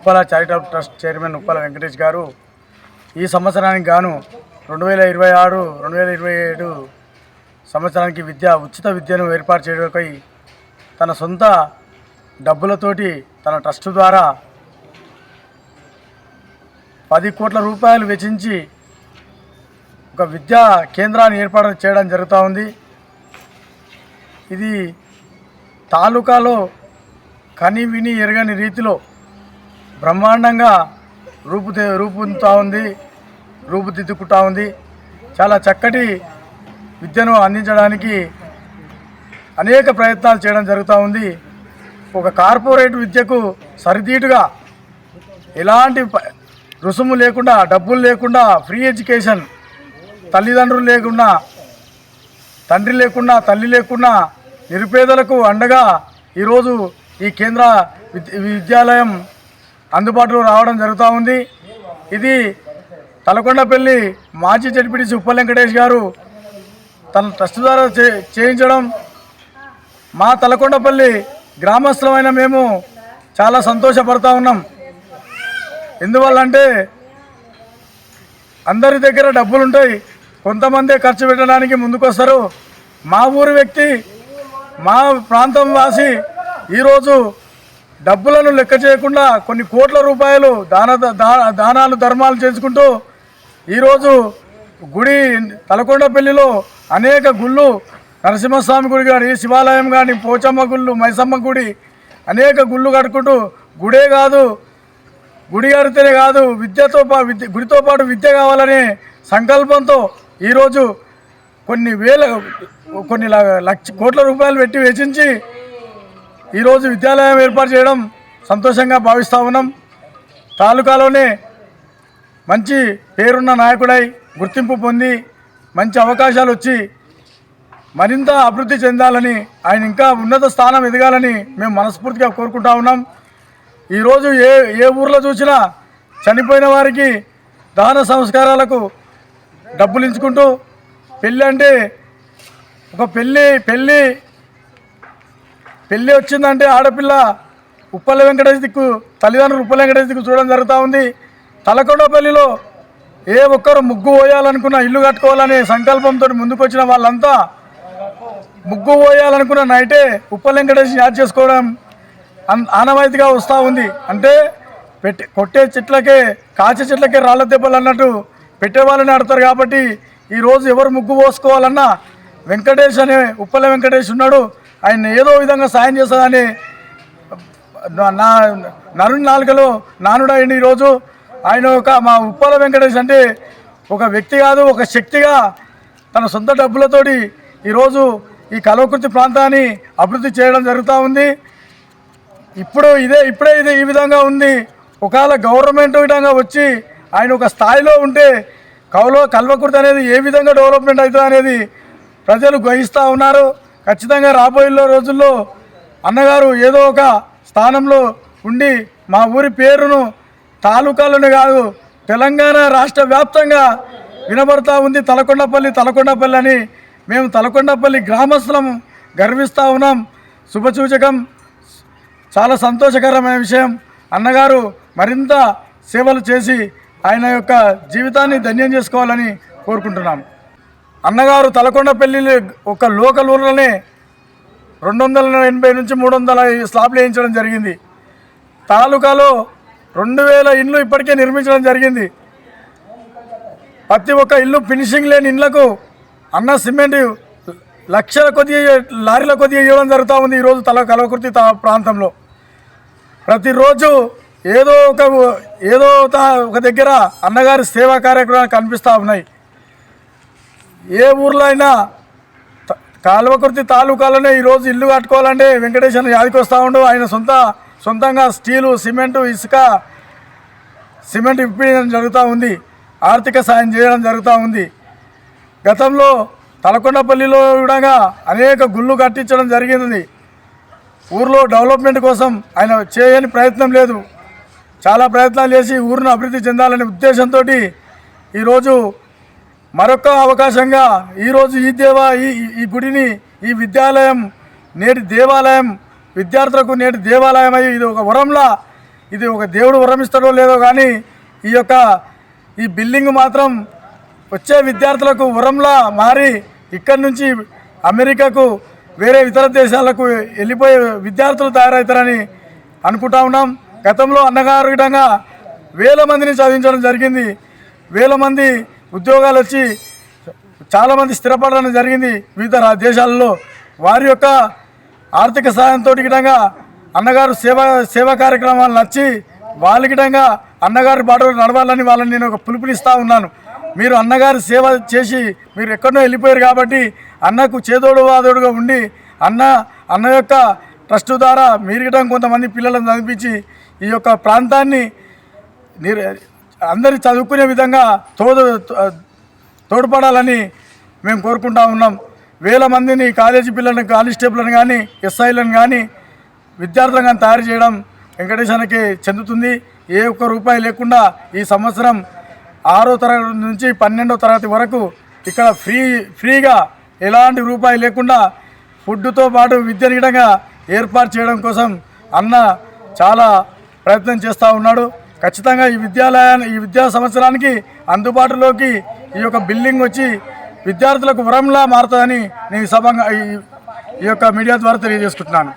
Uppala charitable trust chairman Uppala Venkatesh గారు ఈ సంవత్సరానికి గాను 2026-2027 సంవత్సరానికి ఉచిత విద్యను ఏర్పాటు చేయడానికై తన సొంత డబ్బులతోటి తన ట్రస్ట్ ద్వారా 10 కోట్ల రూపాయలు వెచ్చించి ఒక విద్యా కేంద్రాన్ని ఏర్పాటు చేయడం జరుగుతూ ఉంది. ఇది తాలూకాలో కని విని ఎరగని రీతిలో బ్రహ్మాండంగా రూపుదిద్దుకుంటా ఉంది. చాలా చక్కటి విద్యను అందించడానికి అనేక ప్రయత్నాలు చేయడం జరుగుతూ ఉంది. ఒక కార్పొరేట్ విద్యకు సరిదీటుగా ఎలాంటి రుసుము లేకుండా, డబ్బులు లేకుండా ఫ్రీ ఎడ్యుకేషన్, తల్లిదండ్రులు లేకుండా, తండ్రి లేకుండా, తల్లి లేకుండా నిరుపేదలకు అండగా ఈరోజు ఈ కేంద్ర విద్యాలయం అందుబాటులో రావడం జరుగుతూ ఉంది. ఇది తలకొండపల్లి మాజీ జడ్పీటీసీ ఉప్పల వెంకటేష్ గారు తన ట్రస్ట్ ద్వారా చేయించడం మా తలకొండపల్లి గ్రామస్తులమైన మేము చాలా సంతోషపడతా ఉన్నాం. ఎందువల్లంటే అందరి దగ్గర డబ్బులు ఉంటాయి, కొంతమందే ఖర్చు పెట్టడానికి ముందుకొస్తారు. మా ఊరి వ్యక్తి, మా ప్రాంతం వాసి ఈరోజు డబ్బులను లెక్క చేయకుండా కొన్ని కోట్ల రూపాయలు దానాలు ధర్మాలు చేసుకుంటూ ఈరోజు గుడి తలకొండపల్లిలో అనేక గుళ్ళు, నరసింహస్వామి గుడి కానీ, శివాలయం కానీ, పోచమ్మ గుళ్ళు, మైసమ్మ గుడి, అనేక గుళ్ళు కట్టుకుంటూ గుడే కాదు, గుడి కడితేనే కాదు, గుడితో పాటు విద్య కావాలనే సంకల్పంతో ఈరోజు కొన్ని కోట్ల రూపాయలు పెట్టి వెచ్చించి ఈరోజు విద్యాలయం ఏర్పాటు చేయడం సంతోషంగా భావిస్తూ ఉన్నాం. తాలూకాలోనే మంచి పేరున్న నాయకుడై గుర్తింపు పొంది మంచి అవకాశాలు వచ్చి మరింత అభివృద్ధి చెందాలని, ఆయన ఇంకా ఉన్నత స్థానం ఎదగాలని మేము మనస్ఫూర్తిగా కోరుకుంటా ఉన్నాం. ఈరోజు ఏ ఊర్లో చూసినా చనిపోయిన వారికి దహన సంస్కారాలకు డబ్బులు ఇచ్చుకుంటూ, పెళ్ళి అంటే ఒక పెళ్ళి వచ్చిందంటే ఆడపిల్ల ఉప్పల వెంకటేష్ దిక్కు, తల్లిదండ్రులు ఉప్పల వెంకటేష్ దిక్కు చూడడం జరుగుతూ ఉంది. తలకొండపల్లిలో ఏ ఒక్కరు ముగ్గు పోయాలనుకున్న, ఇల్లు కట్టుకోవాలనే సంకల్పంతో ముందుకొచ్చిన వాళ్ళంతా ముగ్గు పోయాలనుకున్న నైటే ఉప్పల వెంకటేష్ యాడ్ చేసుకోవడం ఆనవాయితీగా వస్తూ ఉంది. అంటే కొట్టే చెట్లకే, కాచే చెట్లకే రాళ్ళ దెబ్బలు అన్నట్టు పెట్టేవాళ్ళని ఆడతారు. కాబట్టి ఈరోజు ఎవరు ముగ్గు పోసుకోవాలన్నా వెంకటేష్ అనే ఉప్పల వెంకటేష్ ఉన్నాడు, ఆయన ఏదో విధంగా సాయం చేస్తాడని నరుని నాలుకలో నానుడైంది. ఈరోజు ఆయన మా ఉప్పల వెంకటేష్ అంటే ఒక వ్యక్తి కాదు, ఒక శక్తిగా తన సొంత డబ్బులతోటి ఈరోజు ఈ కల్వకుర్తి ప్రాంతాన్ని అభివృద్ధి చేయడం జరుగుతూ ఉంది. ఇప్పుడే ఈ విధంగా ఉంది. ఒకవేళ గవర్నమెంట్ విధంగా వచ్చి ఆయన ఒక స్థాయిలో ఉంటే కల్వకుర్తి అనేది ఏ విధంగా డెవలప్మెంట్ అవుతుంది అనేది ప్రజలు గ్రహిస్తూ ఉన్నారు. ఖచ్చితంగా రాబోయే రోజుల్లో అన్నగారు ఏదో ఒక స్థానంలో ఉండి మా ఊరి పేరును తాలూకాలోనే కాదు తెలంగాణ రాష్ట్ర వ్యాప్తంగా వినబడతా ఉంది. తలకొండపల్లి అని మేము తలకొండపల్లి గ్రామస్తులం గర్విస్తూ ఉన్నాం. శుభసూచకం, చాలా సంతోషకరమైన విషయం. అన్నగారు మరింత సేవలు చేసి ఆయన యొక్క జీవితాన్ని ధన్యం చేసుకోవాలని కోరుకుంటున్నాం. అన్నగారు తలకొండపల్లి ఒక లోకల్ ఊర్లోనే 280 నుంచి 300 స్లాబ్లు వేయించడం జరిగింది. తాలూకాలో 2000 ఇండ్లు ఇప్పటికే నిర్మించడం జరిగింది. ప్రతి ఒక్క ఇల్లు ఫినిషింగ్ లేని ఇండ్లకు అన్న సిమెంట్ లక్షల కొద్ది లారీల కొద్దిగా ఇవ్వడం జరుగుతూ ఉంది. ఈరోజు కల్వకుర్తి ప్రాంతంలో ప్రతిరోజు ఏదో ఒక దగ్గర అన్నగారి సేవా కార్యక్రమాలు కనిపిస్తూ ఉన్నాయి. ఏ ఊర్లో అయినా కల్వకుర్తి తాలూకాలోనే ఈరోజు ఇల్లు కట్టుకోవాలంటే వెంకటేశ్వర యాదికి వస్తూ ఉండు. ఆయన సొంతంగా స్టీలు, సిమెంటు, ఇసుక, సిమెంట్ ఇప్పించడం జరుగుతూ ఉంది. ఆర్థిక సాయం చేయడం జరుగుతూ ఉంది. గతంలో తలకొండపల్లిలో కూడా అనేక గుళ్ళు కట్టించడం జరిగింది. ఊర్లో డెవలప్మెంట్ కోసం ఆయన చేయని ప్రయత్నం లేదు. చాలా ప్రయత్నాలు చేసి ఊరిని అభివృద్ధి చెందాలనే ఉద్దేశంతో ఈరోజు మరొక అవకాశంగా ఈరోజు ఈ గుడిని, ఈ విద్యాలయం నేటి దేవాలయం, విద్యార్థులకు నేటి దేవాలయం అయ్యి ఇది ఒక వరంలా ఇది ఒక దేవుడు వరమిస్తాడో లేదో కానీ ఈ బిల్డింగ్ మాత్రం వచ్చే విద్యార్థులకు వరంలా మారి ఇక్కడి నుంచి అమెరికాకు వేరే ఇతర దేశాలకు వెళ్ళిపోయే విద్యార్థులు తయారవుతారని అనుకుంటా ఉన్నాం. గతంలో అన్నగారు విధంగా వేల మందిని చదివించడం జరిగింది. వేల మంది ఉద్యోగాలు వచ్చి చాలామంది స్థిరపడడం జరిగింది వివిధ దేశాలలో. వారి యొక్క ఆర్థిక సహాయంతో గిటంగా అన్నగారు సేవా కార్యక్రమాలు నచ్చి వాళ్ళ గిటంగా అన్నగారి బాటలో నడవాలని వాళ్ళని నేను ఒక పిలుపునిస్తూ ఉన్నాను. మీరు అన్నగారు సేవ చేసి మీరు ఎక్కడో వెళ్ళిపోయారు కాబట్టి అన్నకు చేదోడు వాదోడుగా ఉండి అన్న యొక్క ట్రస్ట్ ద్వారా మీరు గిటంగా కొంతమంది పిల్లలను చదివించి ఈ యొక్క ప్రాంతాన్ని అందరి చదువుకునే విధంగా తోడ్పడాలని మేము కోరుకుంటా ఉన్నాం. వేల మందిని కాలేజీ పిల్లలను కానిస్టేబుల్ని కానీ ఎస్ఐలను కానీ విద్యార్థులను కానీ తయారు చేయడం వెంకటేశానికి చెందుతుంది. ఏ ఒక్క రూపాయి లేకుండా ఈ సంవత్సరం 6వ తరగతి నుంచి 12వ తరగతి వరకు ఇక్కడ ఫ్రీగా ఎలాంటి రూపాయి లేకుండా ఫుడ్తో పాటు విద్యనీయంగా ఏర్పాటు చేయడం కోసం అన్న చాలా ప్రయత్నం చేస్తూ ఉన్నాడు. ఖచ్చితంగా ఈ విద్యా సంవత్సరానికి అందుబాటులోకి ఈ యొక్క బిల్డింగ్ వచ్చి విద్యార్థులకు వరంలా మారుతుందని నేను ఈ యొక్క మీడియా ద్వారా తెలియజేసుకుంటున్నాను.